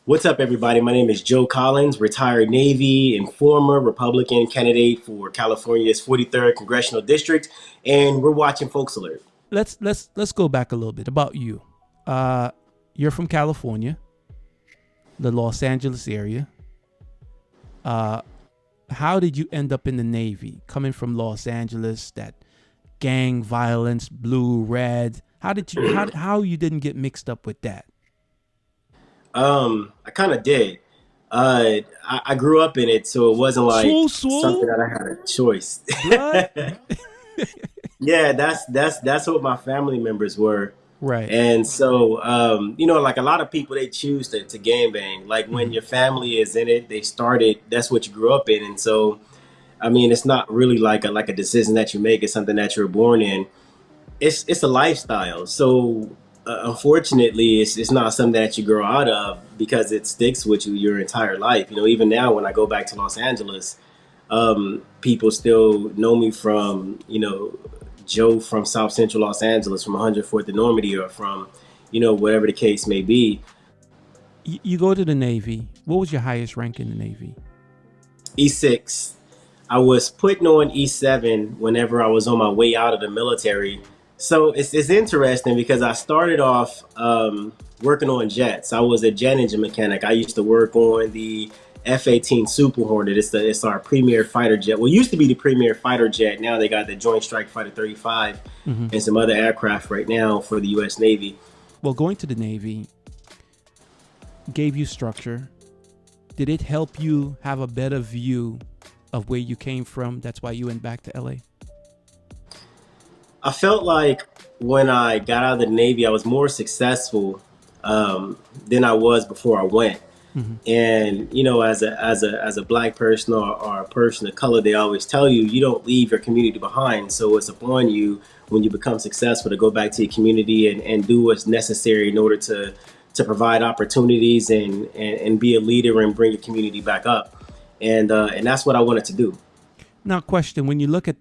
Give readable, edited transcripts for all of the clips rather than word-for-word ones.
What's up, everybody? My name is Joe Collins, retired Navy and former Republican candidate for California's 43rd Congressional District, and we're watching Folksalert. Let's go back a little bit about you. Uh, you're from California, the Los Angeles area. Uh, how did you end up in the Navy? Coming from Los Angeles, that gang violence, blue, red. How you didn't get mixed up with that? I kind of did. I grew up in it, so it wasn't like Swole, something swole, that I had a choice. blood. Yeah, that's what my family members were. Right. And so, like a lot of people, they choose to gang bang. Like when Mm-hmm. your family is in it, they started, that's what you grew up in. And so, I mean, it's not really like a decision that you make. It's something that you're born in. It's a lifestyle. So, unfortunately, it's not something that you grow out of because it sticks with you your entire life. Even now when I go back to Los Angeles, people still know me from Joe from South Central Los Angeles, from 104th and Normandy, or from whatever the case may be. You go to the Navy. What was your highest rank in the Navy? E6. I was putting on E7 whenever I was on my way out of the military. So it's interesting because I started off working on jets. I was a jet engine mechanic. I used to work on the F-18 Super Hornet. It's our premier fighter jet. Well, it used to be the premier fighter jet. Now they got the Joint Strike Fighter 35 Mm-hmm. and some other aircraft right now for the U.S. Navy. Well, going to the Navy gave you structure. Did it help you have a better view of where you came from? That's why you went back to LA? I felt like when I got out of the Navy, I was more successful than I was before I went. Mm-hmm. And as a black person or a person of color, they always tell you you don't leave your community behind. So it's upon you when you become successful to go back to your community and do what's necessary in order to provide opportunities and be a leader and bring your community back up. And that's what I wanted to do. Now, question: when you look at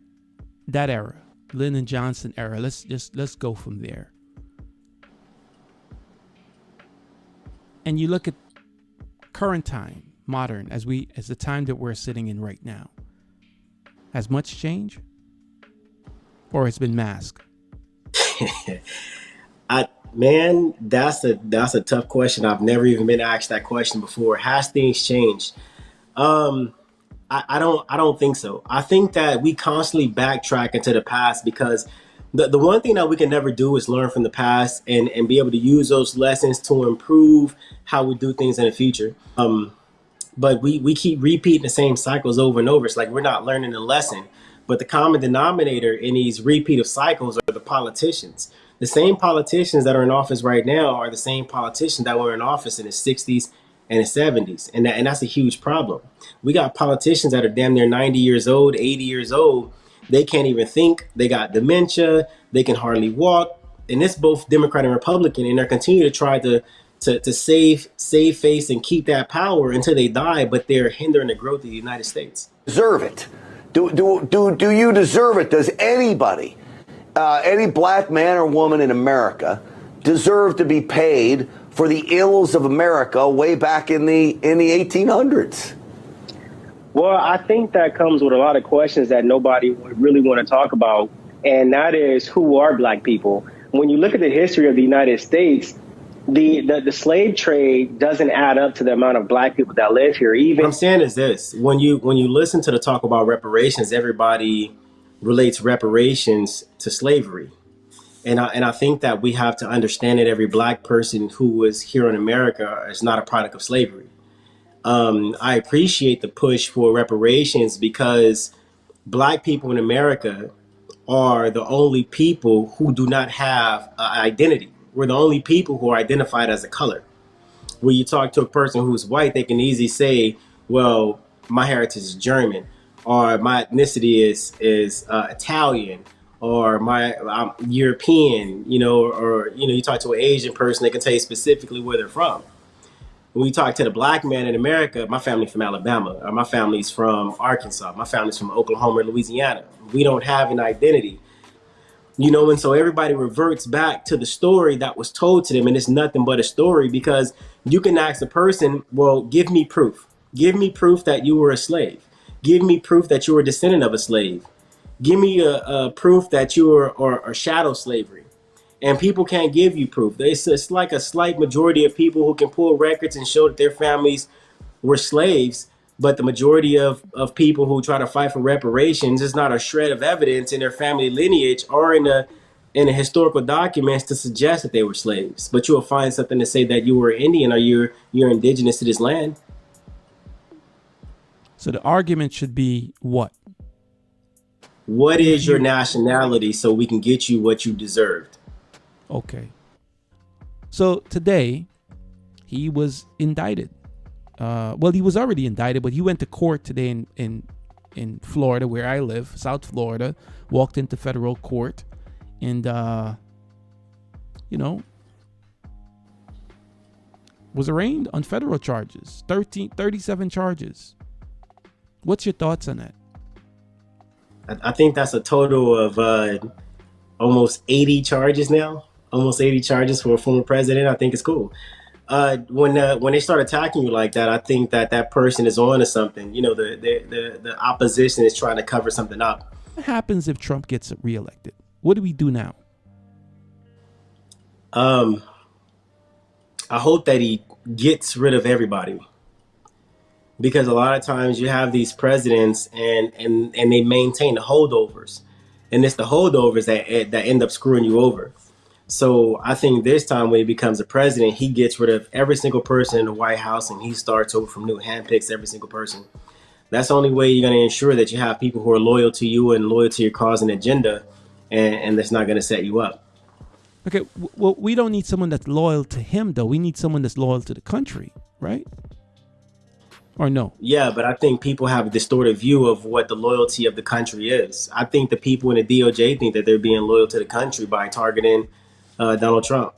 that era, Lyndon Johnson era, let's go from there, and you look at current time, modern, as the time that we're sitting in right now. Has much change, or it's been masked? Man, that's a tough question. I've never even been asked that question before. Has things changed? Um, I don't think so. I think that we constantly backtrack into the past because the one thing that we can never do is learn from the past and be able to use those lessons to improve how we do things in the future. But we keep repeating the same cycles over and over. It's like we're not learning the lesson. But the common denominator in these repeat of cycles are the politicians. The same politicians that are in office right now are the same politicians that were in office in the 60s and the 70s. And that's a huge problem. We got politicians that are damn near 90 years old, 80 years old. They can't even think. They got dementia. They can hardly walk. And it's both Democrat and Republican. And they're continuing to try to save face and keep that power until they die, but they're hindering the growth of the United States. Deserve it? Do you deserve it? Does anybody, any black man or woman in America, deserve to be paid for the ills of America way back in the 1800s? Well, I think that comes with a lot of questions that nobody would really want to talk about, and that is, who are black people? When you look at the history of the United States, the slave trade doesn't add up to the amount of black people that live here. What Even I'm saying is this: when you listen to the talk about reparations, everybody relates reparations to slavery, and I think that we have to understand that every black person who was here in America is not a product of slavery. I appreciate the push for reparations because black people in America are the only people who do not have an identity. We're the only people who are identified as a color. When you talk to a person who's white, they can easily say, "Well, my heritage is German," or "My ethnicity is Italian," or I'm European." Or you talk to an Asian person, they can tell you specifically where they're from. When we talk to the black man in America, my family's from Alabama, or my family's from Arkansas, my family's from Oklahoma or Louisiana. We don't have an identity. And so everybody reverts back to the story that was told to them, and it's nothing but a story, because you can ask a person, well, give me proof. Give me proof that you were a slave. Give me proof that you were a descendant of a slave. Give me a proof that you were or shadow slavery. And people can't give you proof. It's like a slight majority of people who can pull records and show that their families were slaves, but the majority of people who try to fight for reparations, is not a shred of evidence in their family lineage or in the historical documents to suggest that they were slaves. But you'll find something to say that you were Indian or you're indigenous to this land. So the argument should be what? What is your nationality so we can get you what you deserved? Okay. So today, he was indicted. Well, he was already indicted, but he went to court today in Florida, where I live, South Florida, walked into federal court and, was arraigned on federal charges, 37 charges. What's your thoughts on that? I think that's a total of almost 80 charges now. Almost 80 charges for a former president. I think it's cool. When they start attacking you like that, I think that person is on to something. The opposition is trying to cover something up. What happens if Trump gets reelected? What do we do now? I hope that he gets rid of everybody, because a lot of times you have these presidents and they maintain the holdovers, and it's the holdovers that end up screwing you over. So I think this time when he becomes a president, he gets rid of every single person in the White House and he starts over from new, handpicks every single person. That's the only way you're going to ensure that you have people who are loyal to you and loyal to your cause and agenda, and that's not going to set you up. Okay, well, we don't need someone that's loyal to him, though. We need someone that's loyal to the country, right? Or no? Yeah, but I think people have a distorted view of what the loyalty of the country is. I think the people in the DOJ think that they're being loyal to the country by targeting Donald Trump.